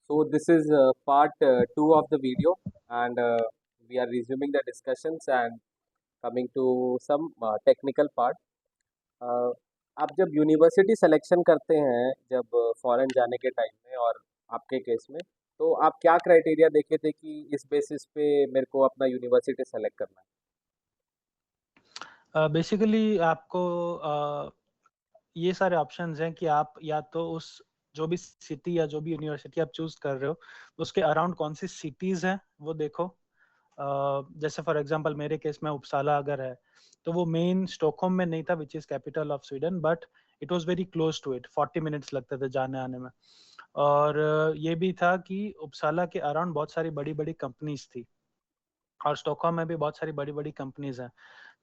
So this is part two of the video, and we are resuming the discussions and coming to some technical part. Uh, आप जब university selection करते हैं, जब foreign जाने के time में और आपके केस में, तो आप क्या क्राइटेरिया देखे थे कि इस बेसिस पे मेरे को अपना यूनिवर्सिटी सेलेक्ट करना है? बेसिकली आपको ये सारे ऑप्शंस हैं कि आप या तो उस जो भी सिटी या जो भी यूनिवर्सिटी आप चूज कर रहे हो उसके अराउंड कौन सी सिटीज हैं वो देखो। जैसे फॉर एग्जांपल मेरे केस में उपसाला अगर है तो वो मेन स्टॉकहोम में नहीं था which is capital of Sweden, but it was very close to it, 40 minutes लगते थे जाने आने में। और ये भी था कि उपसाला के अराउंड बहुत सारी बड़ी बड़ी कंपनीज थी और स्टॉकहोम में भी बहुत सारी बड़ी बड़ी कंपनीज हैं।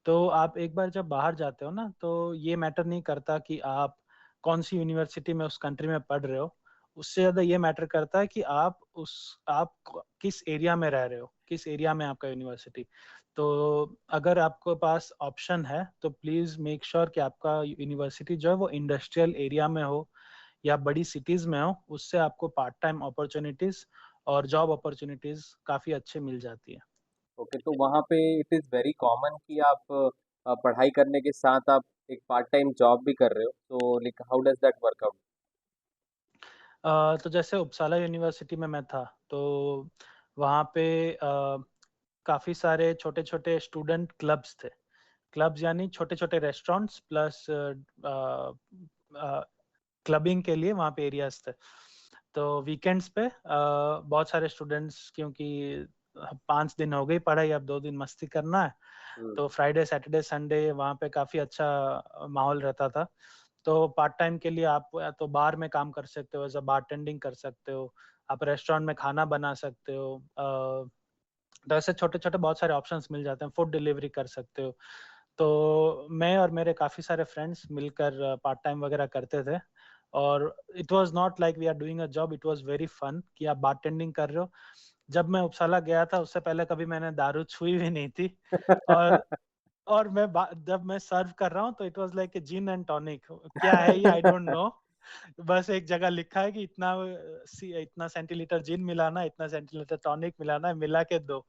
तो आप एक बार जब बाहर जाते हो ना तो ये मैटर नहीं करता कि आप कौन सी यूनिवर्सिटी में उस कंट्री में पढ़ रहे हो, उससे ज्यादा ये मैटर करता है कि आप किस एरिया में रह रहे हो, किस एरिया में आपका यूनिवर्सिटी। तो अगर आपके पास ऑप्शन है तो प्लीज मेक श्योर कि आपका यूनिवर्सिटी जो है वो इंडस्ट्रियल एरिया में हो या बड़ी सिटीज में हो, उससे आपको पार्ट टाइम अपॉर्चुनिटीज और जॉब अपॉर्चुनिटीज काफी अच्छे मिल जाती है। ओके, तो वहाँ पे इट इज़ वेरी कॉमन कि आप पढ़ाई करने के साथ आप एक पार्ट टाइम जॉब भी कर रहे हो, तो like how does that work out? तो जैसे उपसाला यूनिवर्सिटी में मैं था तो वहाँ पे काफ़ी सारे छोटे छोटे स्टूडेंट क्लब्स थे। क्लब्स यानी छोटे छोटे रेस्टोरेंट्स प्लस क्लबिंग के लिए वहाँ पे एरियाज थे। तो वीकेंड्स पे बहुत सारे स्टूडेंट्स, क्योंकि 5 दिन हो गई पढ़ाई, अब 2 दिन मस्ती करना है, हुँ। तो फ्राइडे सैटरडे संडे वहाँ पे काफ़ी अच्छा माहौल रहता था। तो पार्ट टाइम के लिए आप या तो बार में काम कर सकते हो, एज अ बारटेंडिंग कर सकते हो, आप रेस्टोरेंट में खाना बना सकते हो। तो ऐसे छोटे छोटे बहुत सारे ऑप्शंस मिल जाते हैं, फूड डिलीवरी कर सकते हो। तो मैं और मेरे काफ़ी सारे फ्रेंड्स मिलकर पार्ट टाइम वगैरह करते थे। और it was not like we are doing a job, it was very fun कि आप बारटेंडिंग कर रहे हो। जब मैं उपसाला गया था उससे पहले कभी मैंने दारू छुई भी नहीं थी। और और जब मैं सर्व कर रहा हूँ तो it was like a gin and tonic, क्या है ये आई डोंट नो। बस एक जगह लिखा है कि इतना सेंटीलीटर जिन मिलाना, इतना सेंटीलीटर टॉनिक मिलाना है, मिला के दो।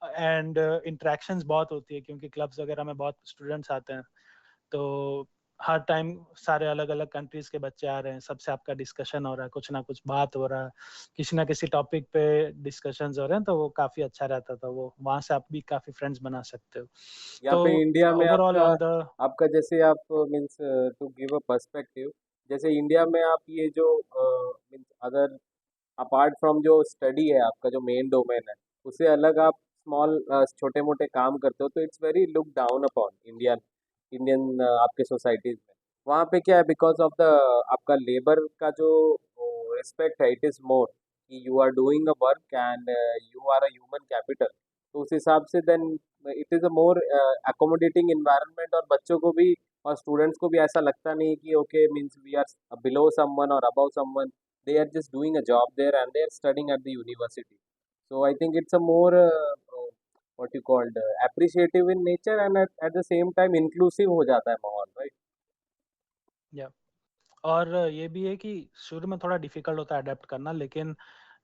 एंड इंटरेक्शंस बहुत होती है क्योंकि क्लब्स वगैरह में बहुत स्टूडेंट्स आते हैं। तो हर टाइम सारे अलग अलग कंट्रीज के बच्चे आ रहे हैं, सबसे आपका डिस्कशन हो रहा है, कुछ ना कुछ बात हो रहा है, किसी ना किसी टॉपिक पे डिस्कशंस हो रहे हैं, तो वो काफी अच्छा रहता था। वो वहां से आप भी काफी फ्रेंड्स बना सकते हो। यहाँ तो पे इंडिया में ओवरऑल आपका ऑन द आपका जैसे आप means to give a perspective, जैसे इंडिया में आप ये जो मीन्स अगर अपार्ट फ्रॉम जो स्टडी है आपका जो मेन डोमेन है, उससे अलग आप स्मॉल छोटे मोटे काम करते हो, तो it's very look down upon Indian Indian आपके सोसाइटीज में। वहाँ पे क्या है, बिकॉज ऑफ द आपका लेबर का जो रिस्पेक्ट है, इट इज़ मोर कि you are doing a work and you are a human capital. तो उस हिसाब से then it is a more accommodating environment, और बच्चों को भी और स्टूडेंट्स को भी ऐसा लगता नहीं कि okay means we are below someone or above someone. They are just doing a job there and they are studying at the university. So I think it's a more what you called appreciative in nature, and at the same time inclusive हो जाता है माहौल, right? या और ये भी है कि शुरू में थोड़ा डिफिकल्ट होता है अडेप्ट करना, लेकिन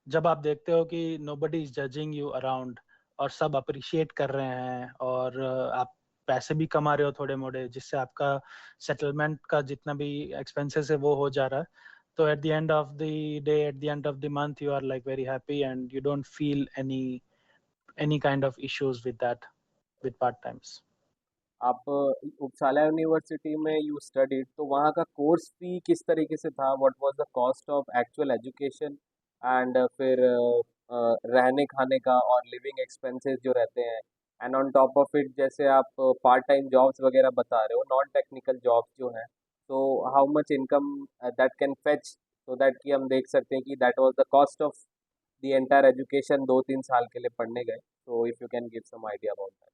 जब आप देखते हो कि nobody is judging you around और सब अप्रिशिएट कर रहे हैं और आप पैसे भी कमा रहे हो थोड़े मोड़े, जिससे आपका सेटलमेंट का जितना भी एक्सपेंसेस है वो हो जा रहा है, तो at the end of the day, at the end of the month, you are like very happy and you don't feel any kind of issues with that, with part times. आप Uppsala university में you studied, तो वहाँ का course fee किस तरीके से था? What was the cost of actual education, and फिर रहने खाने का और लिविंग एक्सपेंसेस जो रहते हैं, and on top of it जैसे आप पार्ट टाइम जॉब्स वगैरह बता रहे हो, नॉन टेक्निकल जॉब्स जो हैं, तो how much income that can fetch, so that कि हम देख सकते हैं कि that was the cost of the entire education 2-3 साल के लिए पढ़ने गए। तो if you can give some idea about that.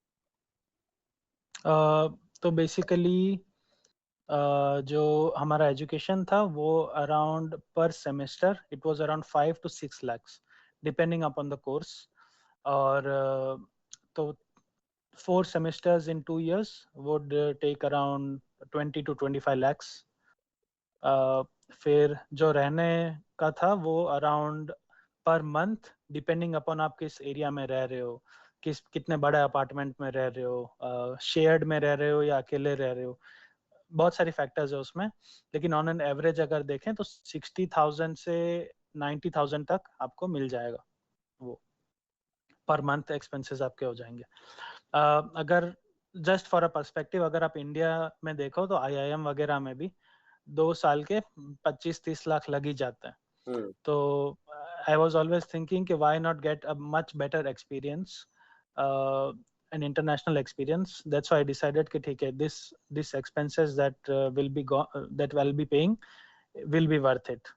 तो बेसिकली जो हमारा एजुकेशन था वो around per semester it was around 5 to 6 lakhs depending upon the course. और तो 4 semesters in 2 years would take around 20 to 25 lakhs। फिर जो रहने का था वो around per month, depending upon आप किस एरिया में रह रहे हो, कितने बड़े अपार्टमेंट में रह रहे हो, शेयर्ड में रह रहे हो या अकेले रह रहे हो, बहुत सारी फैक्टर्स है उसमें। लेकिन ऑन एन एवरेज अगर देखें तो 60,000 से 90,000 तक आपको मिल जाएगा, वो पर मंथ एक्सपेंसेस आपके हो जाएंगे। अगर जस्ट फॉर अ पर्सपेक्टिव, अगर आप इंडिया में देखो तो आईआईएम वगैरह में भी 2 साल के 25-30 लाख लग ही जाते हैं। हम्म। तो आई वॉज ऑलवेज थिंकिंग कि why not get a much better experience, an international experience. That's why I decided कि ठीक है, this expenses that that I'll be paying will be worth it.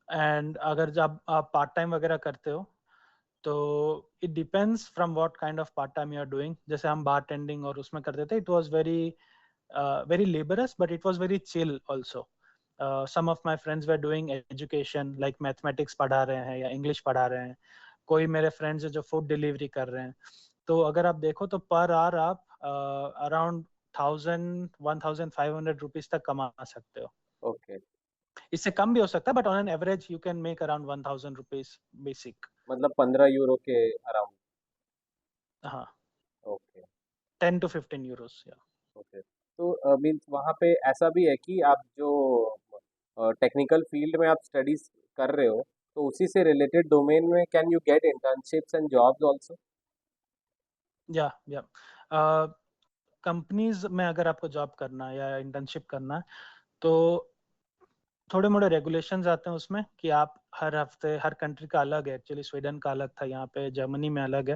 And अगर जब आप part time वगैरह करते हो तो it depends from what kind of part time you are doing. जैसे हम बार टेंडिंग और उसमें करते थे, it was very laborious, but it was very chill also. Some of my friends were doing education, like mathematics पढ़ा रहे हैं या English पढ़ा रहे हैं। कोई मेरे फ्रेंड्स है जो फूड डिलीवरी कर रहे हैं। तो अगर आप देखो तो पर आवर आप अराउंड 1,500 रुपीज तक कमा सकते हो। ओके। इससे कम भी हो सकता है, but on an average you can make around 1,000 rupees basic. मतलब 15 यूरो के अराउंड। हाँ, ओके। 10 to 15 euros, या। ओके, तो मीन्स वहाँ पे ऐसा भी है कि आप जो टेक्निकल फील्ड में आप स्टडीज कर रहे हो, तो उसी से रिलेटेड डोमेन में can you get internships and jobs also? या कंपनीज में अगर आपको जॉब करना है या इंटर्नशिप करना है तो थोड़े मोड़े रेगुलेशंस आते हैं उसमें कि आप हर हफ्ते, हर कंट्री का अलग है एक्चुअली, स्वीडन का अलग था, यहाँ पे जर्मनी में अलग है।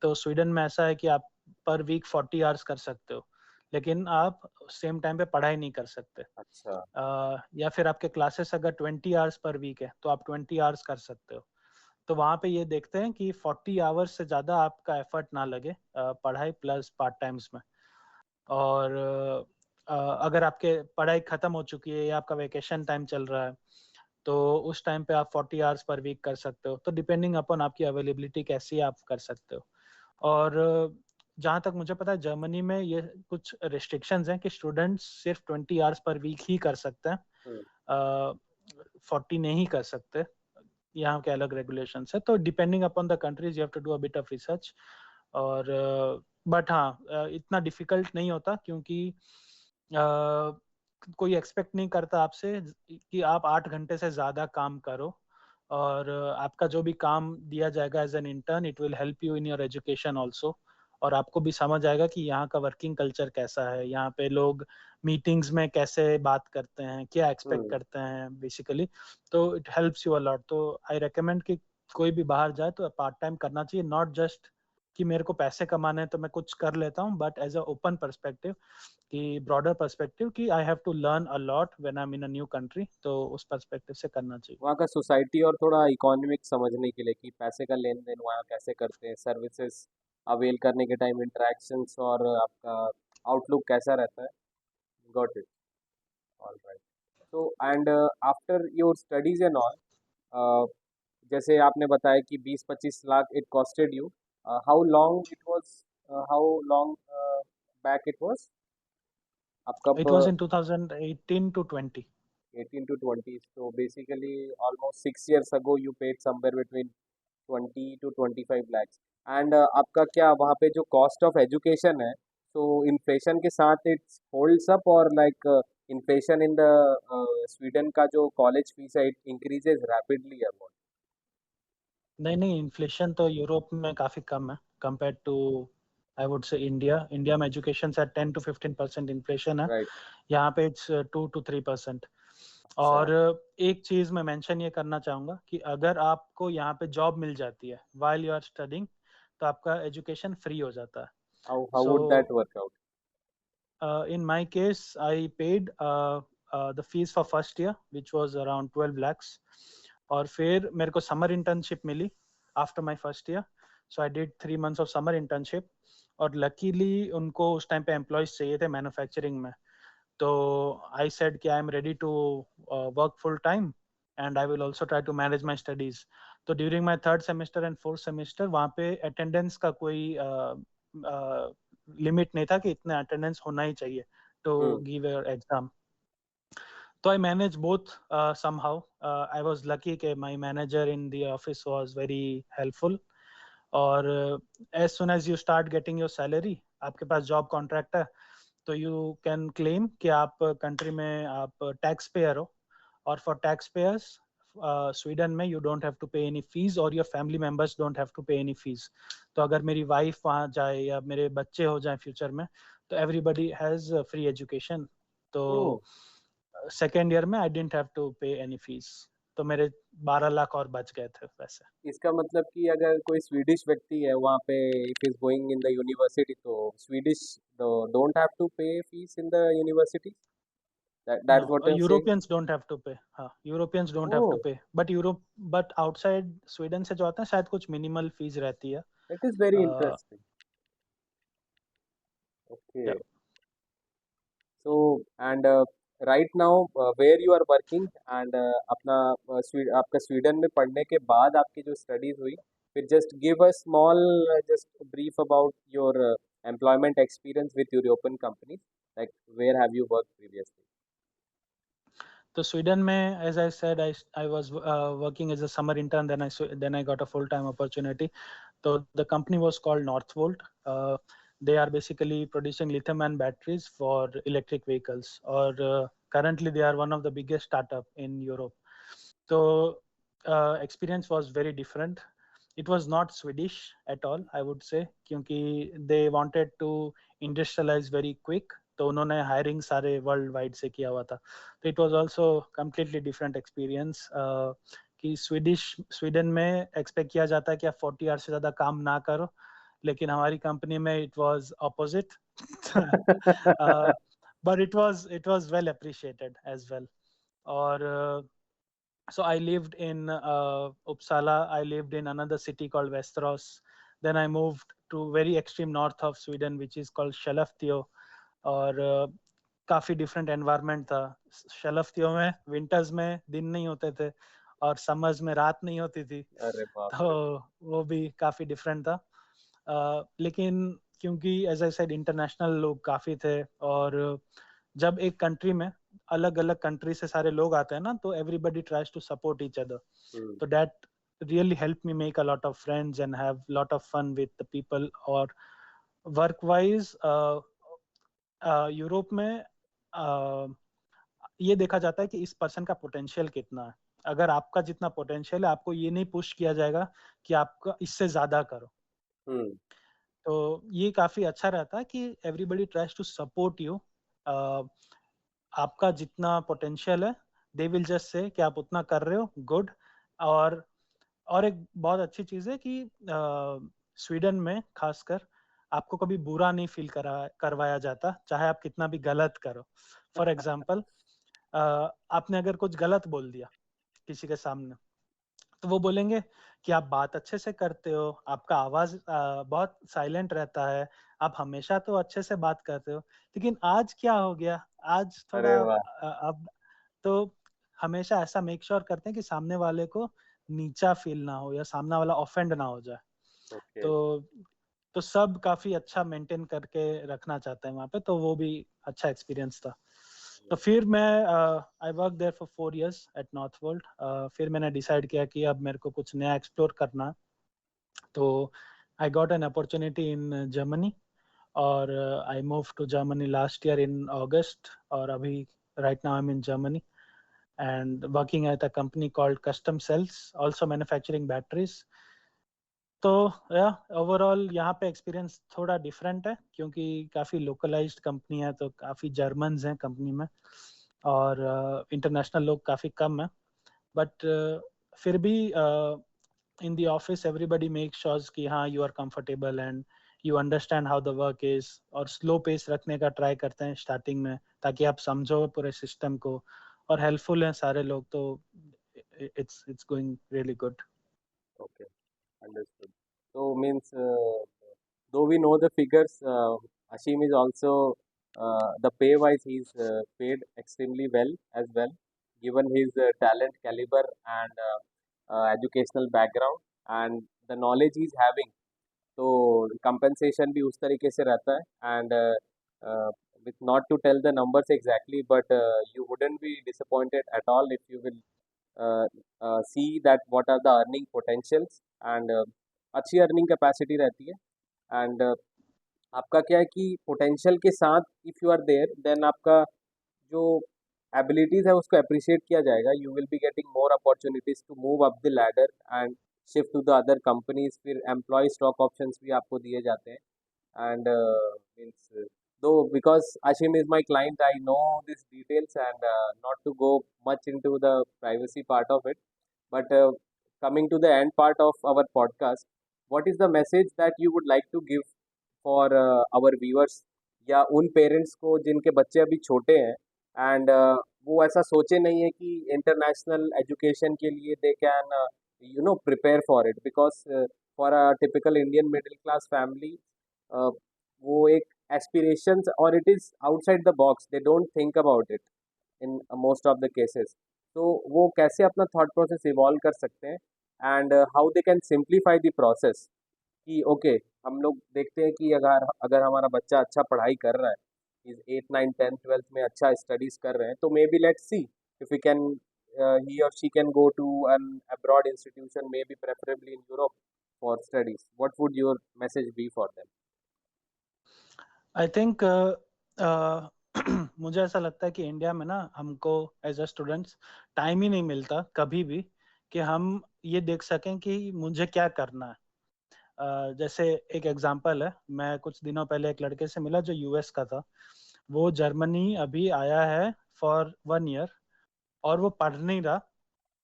तो स्वीडन में ऐसा है कि आप पर वीक 40 आवर्स कर सकते हो, लेकिन आप सेम टाइम पे पढ़ाई नहीं कर सकते। अच्छा। या फिर आपके क्लासेस अगर 20 आवर्स पर वीक है तो आप 20 आवर्स कर सकते हो। तो वहाँ पे ये देखते हैं कि 40 आवर्स से ज़्यादा आपका एफर्ट ना लगे पढ़ाई प्लस पार्ट टाइम्स में। और अगर आपके पढ़ाई ख़त्म हो चुकी है या आपका वेकेशन टाइम चल रहा है तो उस टाइम पे आप 40 आवर्स पर वीक कर सकते हो। तो डिपेंडिंग अपॉन आपकी अवेलेबिलिटी कैसी है, आप कर सकते हो। और जहाँ तक मुझे पता है जर्मनी में ये कुछ रिस्ट्रिक्शंस हैं कि स्टूडेंट्स सिर्फ 20 आवर्स पर वीक ही कर सकते हैं, हम्म। 40 नहीं कर सकते। यहाँ के अलग रेगुलेशंस है। तो depending upon the countries you have to do a bit of research. और बट हाँ, इतना डिफिकल्ट नहीं होता क्योंकि कोई एक्सपेक्ट नहीं करता आपसे कि आप 8 घंटे से ज़्यादा काम करो। और आपका जो भी काम दिया जाएगा as an intern, it will help you in your education also. और आपको भी समझ आएगा कि यहाँ का वर्किंग कल्चर कैसा है, यहाँ पे लोग मीटिंग्स में कैसे बात करते हैं, क्या एक्सपेक्ट हम्म। करते हैं बेसिकली। तो इट हेल्प्स यू अलॉट। तो आई रेकमेंड कि कोई भी बाहर जाए तो पार्ट टाइम करना चाहिए, नॉट जस्ट कि मेरे को पैसे कमाने हैं तो मैं कुछ कर लेता हूँ, but as a open perspective, कि ब्रॉडर पर्सपेक्टिव कि I have to learn a lot when I am in a new country. तो उस पर्सपेक्टिव से करना चाहिए। वहाँ का सोसाइटी और थोड़ा इकोनॉमिक समझने के लिए कि पैसे का लेन देन वहाँ कैसे करते हैं, सर्विसेज अवेल करने के टाइम इंटरेक्शंस और आपका आउटलुक कैसा रहता है। Got it. All right. So and after your studies and all, जैसे आपने बताया कि 20-25 lakh it costed you, how long it was, how long back it was, आप कब? It was in 2018 to 20। 18 to 20, so basically almost 6 years ago you paid somewhere between 20 to 25 lakhs। And आपका क्या वहाँ पे जो कॉस्ट ऑफ एजुकेशन है, तो inflation के साथ इट्स होल्ड्स अप, और like inflation in the Sweden का जो कॉलेज फीस है इट इंक्रीजेज रैपिडली और व्हाट? नहीं नहीं, इन्फ्लेशन तो यूरोप में काफ़ी कम है compare to, I would say, India में एजुकेशन से 10 to 15% इन्फ्लेशन है। राइट। यहाँ पे इट्स 2 to 3%। अच्छा। और एक चीज मैं मेंशन ये करना चाहूंगा कि अगर आपको यहाँ पे जॉब मिल जाती है व्हाइल यू आर स्टडिंग तो आपका एजुकेशन फ्री हो जाता है। How so would that work out? In my case I paid the fees for first year which was around 12 lakhs। और फिर मेरे को समर इंटर्नशिप मिली after my first year. So I did 3 months of summer internship. और luckily उनको उस time पे employees चाहिए थे मैन्युफैक्चरिंग में। तो आई सेड कि I am ready to work full time and I will also try to manage my studies. तो during my third semester and fourth semester वहाँ पे अटेंडेंस का कोई लिमिट नहीं था कि इतना अटेंडेंस होना ही चाहिए to hmm. Give your exam. So I managed both somehow. I was lucky that my manager in the office was very helpful. और as soon as you start getting your salary, आपके पास job contract है, तो you can claim कि आप country में आप tax payer हो. और फॉर टैक्स पेयर्स स्वीडन में you don't have to pay any fees और your family members don't have to pay any fees. तो अगर मेरी वाइफ वहाँ जाए या मेरे बच्चे हो जाए फ्यूचर में, तो एवरीबडी हैज फ्री एजुकेशन. तो ओह, सेकेंड ईयर में आई didn't have to pay any fees. तो मेरे 12 लाख और बच गए थे वैसे. इसका मतलब कि अगर कोई स्वीडिश व्यक्ति है वहाँ पे, if is going in the university, तो Swedish don't have to pay fees in the university, No, that's what you are saying? Europeans don't have to pay. हाँ, Europeans don't have oh, to pay. But outside Sweden से जो आते हैं शायद कुछ minimal fees रहती है. It is very Uh, interesting. Okay. yeah. So and right now where you are working, and अपना आपका स्वीडन में पढ़ने के बाद आपकी जो स्टडीज हुई, फिर just give a small just brief about your employment experience with European companies, like where have you work previously? तो स्वीडन में, as I said, I was working as a summer intern. Then I got a full time opportunity. So the company was called Northvolt. They are basically producing lithium-ion batteries for electric vehicles. Or currently they are one of the biggest startup in Europe. So experience was very different. It was not Swedish at all, I would say, क्योंकि they wanted to industrialize very quick. तो उन्होंने hiring सारे world wide से किया हुआ था. तो it was also completely different experience. कि स्वीडन में एक्सपेक्ट किया जाता है कि आप 40 आवर्स से ज़्यादा काम ना करो, लेकिन हमारी कंपनी में it was opposite. But it was well appreciated as well. और so I lived in Uppsala. I lived in another city called Västerås. Then I moved to very extreme north of Sweden, which is called Skellefteå. और काफी different environment था. शलफ्तियों में winters में दिन नहीं होते थे और समर्स में रात नहीं होती थी. अरे बाप तो रे. वो भी काफी डिफरेंट था. लेकिन क्योंकि एज आई सेड इंटरनेशनल लोग काफी थे, और जब एक कंट्री में अलग अलग कंट्री से सारे लोग आते हैं ना, तो everybody tries to support each other. तो that really helped me make a lot of friends and have a lot of fun with the people. और work wise यूरोप में ये देखा जाता है कि इस पर्सन का पोटेंशियल कितना है. अगर आपका जितना पोटेंशियल है, आपको ये नहीं पुश किया जाएगा कि आपका इससे ज्यादा करो. हम्म. तो ये काफी अच्छा रहता है कि everybody tries to support you. आपका जितना पोटेंशियल है, दे विल जस्ट से कि आप उतना कर रहे हो, गुड. और और एक बहुत अच्छी चीज है कि स्वीडन में खासकर आपको कभी बुरा नहीं फील करवाया जाता, चाहे आप कितना भी गलत करो. फॉर एग्जाम्पल, आपने अगर कुछ गलत बोल दिया किसी के सामने, तो वो बोलेंगे कि आप बात अच्छे से करते हो, आपका आवाज बहुत साइलेंट रहता है, आप हमेशा तो अच्छे से बात करते हो, लेकिन आज क्या हो गया, आज अरे थोड़ा वाह. अब. तो हमेशा ऐसा मेक श्योर करते हैं कि सामने वाले को नीचा फील ना हो या सामने वाला ऑफेंड ना हो जाए. ओके. तो तो सब काफी अच्छा मेंटेन करके रखना चाहते हैं वहाँ पे. तो वो भी अच्छा एक्सपीरियंस था. तो फिर मैं I work there for 4 years at North World. फिर मैंने डिसाइड किया कि अब मेरे को कुछ नया एक्सप्लोर करना है. तो I got an opportunity in Germany. और I move to Germany last year in August. और अभी right now I am in Germany and working at a company called Custom Cells, also manufacturing batteries. तो या overall यहाँ पे experience थोड़ा different है, क्योंकि काफ़ी लोकलाइज्ड कंपनी है, तो काफ़ी जर्मन्स हैं कंपनी में, और इंटरनेशनल लोग काफ़ी कम है. बट फिर भी in the office everybody make sures कि हाँ, you are comfortable and you understand how the work is. और स्लो पेस रखने का ट्राई करते हैं स्टार्टिंग में, ताकि आप समझो पूरे सिस्टम को. और हेल्पफुल हैं सारे लोग. तो it's going really good. Okay, understood. So means though we know the figures, Ashim is also the pay wise he's paid extremely well as well, given his talent caliber and educational background and the knowledge he's having. तो compensation भी उस तरीके से रहता है. And with not to tell the numbers exactly, but you wouldn't be disappointed at all if you will see that what are the earning potentials, and अच्छी earning capacity रहती है। एंड आपका क्या है कि पोटेंशियल के साथ if you are there, then आपका जो एबिलिटीज़ है उसको अप्रिशिएट किया जाएगा। You will be getting more opportunities to move up the ladder and shift to the other companies. फिर एम्प्लॉय स्टॉक ऑप्शंस भी आपको दिए जाते हैं। And means though because Ashim is my client, I know these details, and not to go much into the privacy part of it. But coming to the end part of our podcast, what is the message that you would like to give for our viewers, या उन parents को जिनके बच्चे अभी छोटे हैं and वो ऐसा सोचे नहीं है कि इंटरनेशनल एजुकेशन के लिए they can prepare for it, because for a typical Indian middle class family वो एक एस्पिरेशंस और it is outside the box, they don't think about it in most of the cases. तो वो कैसे अपना thought process evolve कर सकते हैं, and how they can simplify the process कि ओके हम लोग देखते हैं कि अगर अगर हमारा बच्चा अच्छा पढ़ाई कर रहा है, इज 8 9 10 12 में अच्छा स्टडीज कर रहे हैं, तो maybe let's see if we can he or she can go to an abroad institution, maybe preferably in Europe for studies. What would your message be for them? I think मुझे ऐसा लगता है कि India में ना हमको as a students time ही नहीं मिलता कभी भी कि हम ये देख सकें कि मुझे क्या करना है। जैसे एक एग्जांपल है, मैं कुछ दिनों पहले एक लड़के से मिला जो यूएस का था। वो जर्मनी अभी आया है फॉर 1 ईयर और वो पढ़ नहीं रहा,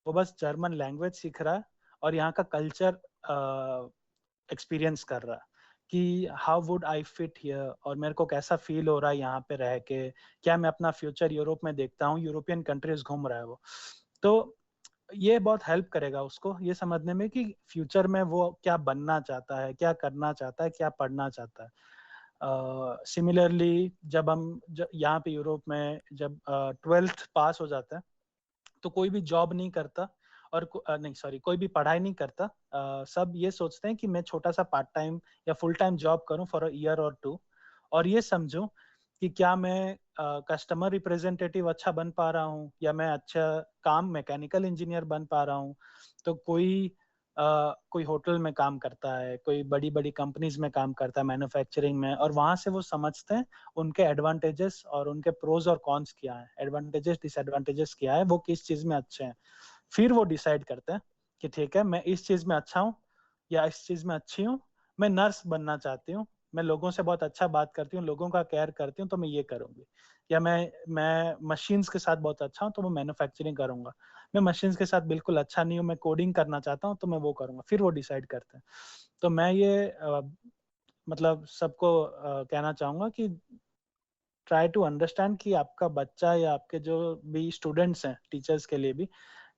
वो बस जर्मन लैंग्वेज सीख रहा है और यहाँ का कल्चर एक्सपीरियंस कर रहा है कि how would I fit here और मेरे को कैसा फील हो रहा है यहाँ पे रह के, क्या मैं अपना फ्यूचर यूरोप में देखता हूँ। यूरोपियन कंट्रीज घूम रहा है वो। तो ये बहुत हेल्प करेगा उसको ये समझने में कि फ्यूचर में वो क्या बनना चाहता है, क्या करना चाहता है, क्या पढ़ना चाहता है। सिमिलरली जब हम यहाँ पे यूरोप में जब 12th पास हो जाता है तो कोई भी जॉब नहीं करता और नहीं सॉरी कोई भी पढ़ाई नहीं करता। सब ये सोचते हैं कि मैं छोटा सा पार्ट टाइम या फुल टाइम जॉब करूं फॉर अ ईयर और 2 और ये समझूं कि क्या मैं कस्टमर रिप्रेजेंटेटिव अच्छा बन पा रहा हूँ या मैं अच्छा काम मैकेनिकल इंजीनियर बन पा रहा हूँ। तो कोई होटल में काम करता है, कोई बड़ी बड़ी कंपनीज में काम करता है मैन्युफैक्चरिंग में, और वहां से वो समझते हैं उनके एडवांटेजेस और उनके प्रोज और कॉन्स क्या है, एडवांटेजेस डिसएडवांटेजेस क्या है, वो किस चीज में अच्छे हैं। फिर वो डिसाइड करते हैं कि ठीक है मैं इस चीज में अच्छा हूँ या इस चीज में अच्छी हूँ, मैं नर्स बनना चाहती हूँ, मैं लोगों से बहुत अच्छा बात करती हूँ, लोगों का केयर करती हूँ, तो मैं ये करूंगी। या मैं मशीन्स के साथ बहुत अच्छा हूँ तो मैं मैन्युफैक्चरिंग करूंगा। मैं मशीन्स के साथ बिल्कुल अच्छा नहीं हूँ, मैं कोडिंग करना चाहता हूँ तो मैं वो करूंगा। फिर वो डिसाइड करते हैं। तो मैं ये मतलब सबको कहना चाहूंगा कि ट्राई टू अंडरस्टैंड कि आपका बच्चा या आपके जो भी स्टूडेंट्स हैं, टीचर्स के लिए भी,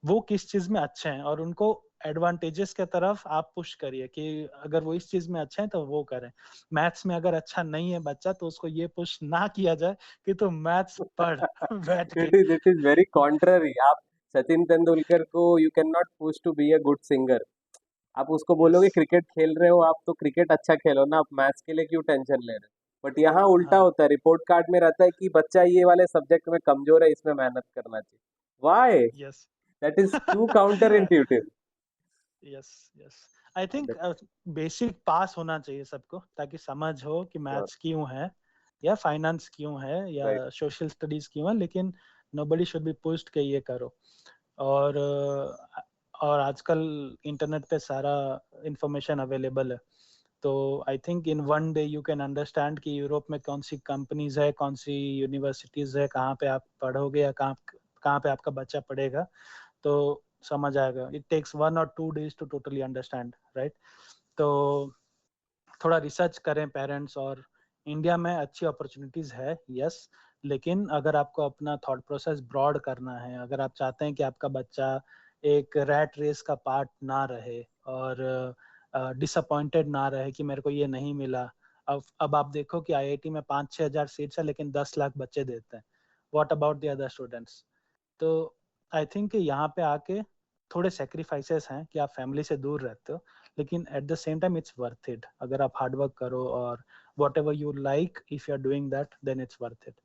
वो किस चीज में अच्छे हैं और उनको एडवांटेजेस के तरफ आप पुश करिए कि अगर वो इस चीज में अच्छे हैं तो वो करें। मैथ्स में अगर अच्छा नहीं है बच्चा तो उसको ये पुश ना किया जाए कि तू मैथ्स पढ़ बैठ के। It is very contrary. आप सचिन तेंदुलकर को you can not push to be a good singer. आप उसको यस। बोलोगे क्रिकेट खेल रहे हो आप, तो क्रिकेट अच्छा खेलो ना, आप मैथ्स के लिए क्यों टेंशन ले रहे हो? बट यहाँ उल्टा हाँ। होता है, रिपोर्ट कार्ड में रहता है कि बच्चा ये वाले सब्जेक्ट में कमजोर है, इसमें मेहनत करना चाहिए। Why? Yes. That is too counter intuitive. Yes. Yes. I think basic pass होना चाहिए सबको ताकि समझ हो कि मैथ्स क्यों है या फाइनेंस क्यों है या राइट। सोशल स्टडीज क्यों है, लेकिन नोबडी शुड बी पुश्ड के ये करो। और और आजकल इंटरनेट पे सारा इंफॉर्मेशन अवेलेबल है। तो I think in 1 day you can understand कि यूरोप में कौन सी कंपनीज है, कौन सी यूनिवर्सिटीज है, कहाँ पे आप पढ़ोगे या कहाँ कहाँ पे आपका बच्चा पढ़ेगा। तो समझ आएगा। It takes 1 or 2 days to totally understand, right? तो थोड़ा रिसर्च करें पेरेंट्स। और इंडिया में अच्छी अपॉर्चुनिटीज है, यस, लेकिन अगर आपको अपना थॉट प्रोसेस ब्रॉड करना है, अगर आप चाहते हैं कि आपका बच्चा एक रैट रेस का पार्ट ना रहे और डिसअपॉइंटेड ना रहे कि मेरे को ये नहीं मिला। अब आप देखो कि आईआईटी में 5-6 हजार सीट्स है लेकिन 10 लाख बच्चे देते हैं। What about the other students? तो आई थिंक यहाँ पे आके थोड़े सेक्रीफाइसेस हैं कि आप फैमिली से दूर रहते हो, लेकिन at the same time it's worth it अगर आप हार्डवर्क करो और whatever you like, if you're doing that, then it's worth it.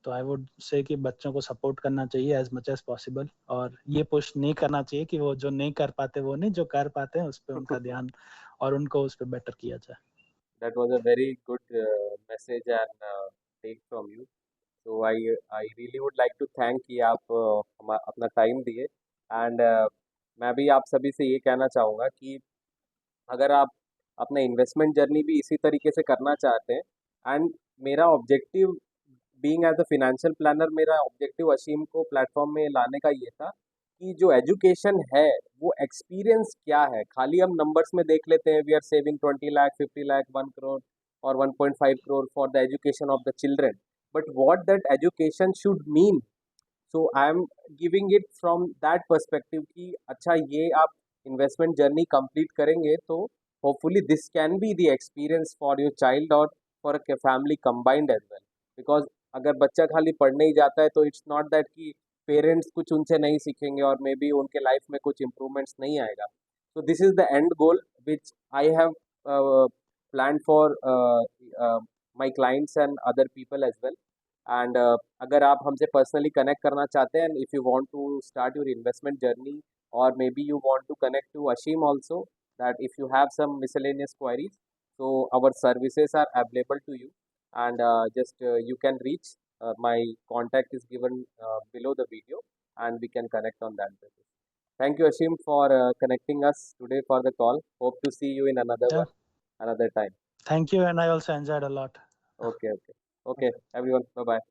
तो आई वुड से कि बच्चों को सपोर्ट करना चाहिए एज मच एज पॉसिबल, और ये पुश नहीं करना चाहिए कि वो जो नहीं कर पाते वो नहीं, जो कर पाते हैं उस पर उनका ध्यान और उनको उस पर बेटर किया जाए. That was a very good message and take from you. So I really would like to thank कि आप अपना टाइम दिए, एंड मैं भी आप सभी से ये कहना चाहूँगा कि अगर आप अपना इन्वेस्टमेंट जर्नी भी इसी तरीके से करना चाहते हैं, एंड मेरा objective being as a financial planner, मेरा ऑब्जेक्टिव असीम को प्लेटफॉर्म में लाने का ये था कि जो एजुकेशन है वो एक्सपीरियंस क्या है. खाली हम नंबर्स में देख लेते हैं, we are saving 20 lakh, 50 lakh, 1 crore और 1.5 crore for the education of the children, but what that education should mean. So I am giving it from that perspective कि अच्छा ये आप इन्वेस्टमेंट जर्नी कंप्लीट करेंगे तो hopefully this can be the experience for your child और for a family combined as well. Because अगर बच्चा खाली पढ़ने ही जाता है तो इट्स नॉट दैट कि पेरेंट्स कुछ उनसे नहीं सीखेंगे और मे बी उनके लाइफ में कुछ इम्प्रूवमेंट्स नहीं आएगा. So this is the end goal which I have plan for my clients and other people as well. And अगर आप हमसे पर्सनली कनेक्ट करना चाहते हैं, if you want to start your investment journey और maybe you want to connect to Ashim also, that if you have some miscellaneous queries, so our services are available to you, and just you can reach, my contact is given below the video, and we can connect on that basis. Thank you Ashim for connecting us today for the call. Hope to see you in another Yeah. one, another time. Thank you, and I also enjoyed a lot. Okay, everyone, bye bye.